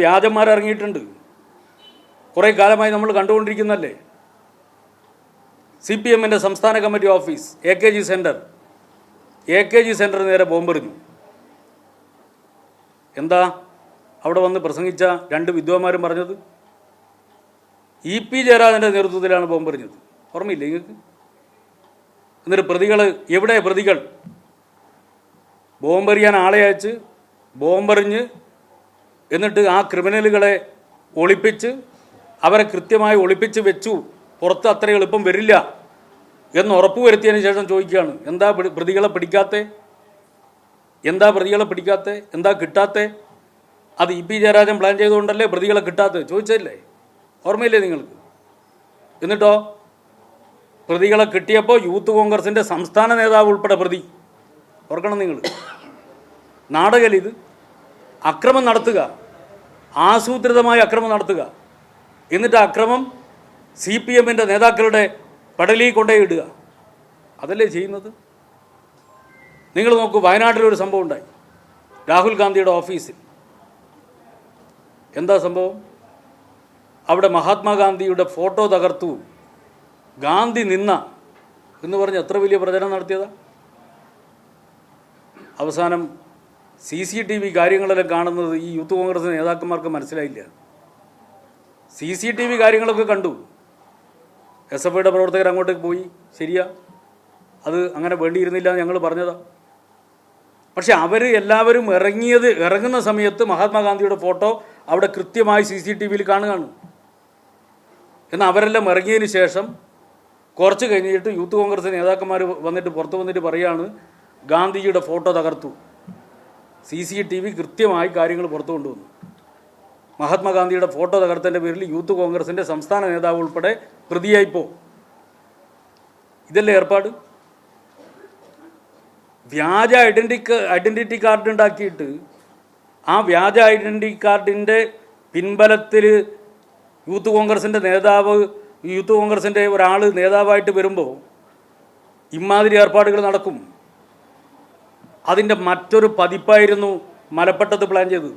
വ്യാജന്മാരിറങ്ങിയിട്ടുണ്ട്. കുറേ കാലമായി നമ്മൾ കണ്ടുകൊണ്ടിരിക്കുന്നല്ലേ. CPMൻ്റെ സംസ്ഥാന കമ്മിറ്റി ഓഫീസ് AKG സെൻറ്റർ നേരെ ബോംബെറിഞ്ഞു. എന്താ അവിടെ വന്ന് പ്രസംഗിച്ച രണ്ട് വിദ്വാന്മാരും പറഞ്ഞത്? EP ജയരാജൻ്റെ നേതൃത്വത്തിലാണ് ബോംബെറിഞ്ഞത്. ഓർമ്മയില്ലേ നിങ്ങൾക്ക്? എന്നിട്ട് പ്രതികൾ എവിടെ? പ്രതികൾ ബോംബെറിയാൻ ആളെ അയച്ച് ബോംബെറിഞ്ഞ് എന്നിട്ട് ആ ക്രിമിനലുകളെ ഒളിപ്പിച്ച് അവരെ കൃത്യമായി ഒളിപ്പിച്ച് വെച്ചു. പുറത്ത് അത്ര എളുപ്പം വരില്ല എന്ന് ഉറപ്പുവരുത്തിയതിന് ശേഷം ചോദിക്കുകയാണ്, എന്താ പ്രതികളെ പിടിക്കാത്തേ? എന്താ കിട്ടാത്തേ? അത് EP ജയരാജൻ പ്ലാൻ ചെയ്തുകൊണ്ടല്ലേ പ്രതികളെ കിട്ടാത്തത്? ചോദിച്ചതല്ലേ? ഓർമ്മയില്ലേ നിങ്ങൾക്ക്? എന്നിട്ടോ പ്രതികളെ കിട്ടിയപ്പോൾ യൂത്ത് കോൺഗ്രസിൻ്റെ സംസ്ഥാന നേതാവ് ഉൾപ്പെടെ പ്രതി. ഓർക്കണം നിങ്ങൾ. നാടകമല്ല ഇത്. അക്രമം നടത്തുക, ആസൂത്രിതമായ അക്രമം നടത്തുക, എന്നിട്ട് അക്രമം CPMൻ്റെ നേതാക്കളുടെ പടലിൽ കൊണ്ടുപോയി ഇടുക. അതല്ലേ ചെയ്യുന്നത്? നിങ്ങൾ നോക്കൂ, വയനാട്ടിലൊരു സംഭവം ഉണ്ടായി. രാഹുൽ ഗാന്ധിയുടെ ഓഫീസിൽ എന്താ സംഭവം? അവിടെ മഹാത്മാഗാന്ധിയുടെ ഫോട്ടോ തകർത്തു, ഗാന്ധി നിന്ന എന്ന് പറഞ്ഞ് എത്ര വലിയ പ്രചരണം നടത്തിയതാ. അവസാനം CCTV കാര്യങ്ങളെല്ലാം കാണുന്നത് ഈ യൂത്ത് കോൺഗ്രസ് നേതാക്കന്മാർക്ക് മനസ്സിലായില്ല. CCTV കാര്യങ്ങളൊക്കെ കണ്ടു. SFIയുടെ പ്രവർത്തകർ അങ്ങോട്ടേക്ക് പോയി. ശരിയാ, അത് അങ്ങനെ വേണ്ടിയിരുന്നില്ല ഞങ്ങൾ പറഞ്ഞതാ. പക്ഷെ എല്ലാവരും ഇറങ്ങുന്ന സമയത്ത് മഹാത്മാഗാന്ധിയുടെ ഫോട്ടോ അവിടെ കൃത്യമായി CCTVയിൽ കാണുകയാണ്. എന്നാൽ അവരെല്ലാം ഇറങ്ങിയതിന് ശേഷം കുറച്ച് കഴിഞ്ഞിട്ട് യൂത്ത് കോൺഗ്രസ് നേതാക്കന്മാർ പുറത്ത് വന്നിട്ട് പറയുകയാണ്, ഗാന്ധിജിയുടെ ഫോട്ടോ തകർത്തു. CCTV കൃത്യമായി കാര്യങ്ങൾ പുറത്തു കൊണ്ടുവന്നു. മഹാത്മാഗാന്ധിയുടെ ഫോട്ടോ തകർത്തതിൻ്റെ പേരിൽ യൂത്ത് കോൺഗ്രസിൻ്റെ സംസ്ഥാന നേതാവ് ഉൾപ്പെടെ പ്രതിയായിപ്പോ. ഇതല്ലേ ഏർപ്പാട്? വ്യാജ ഐഡൻറ്റിറ്റി കാർഡ് ഉണ്ടാക്കിയിട്ട് ആ വ്യാജ ഐഡൻറ്റിറ്റി കാർഡിൻ്റെ പിൻബലത്തിൽ യൂത്ത് കോൺഗ്രസിൻ്റെ ഒരാൾ നേതാവായിട്ട് വരുമ്പോൾ ഇമാതിരി ഏർപ്പാടുകൾ നടക്കും. അതിൻ്റെ മറ്റൊരു പതിപ്പായിരുന്നു മലപ്പട്ടത്ത് പ്ലാൻ ചെയ്തത്.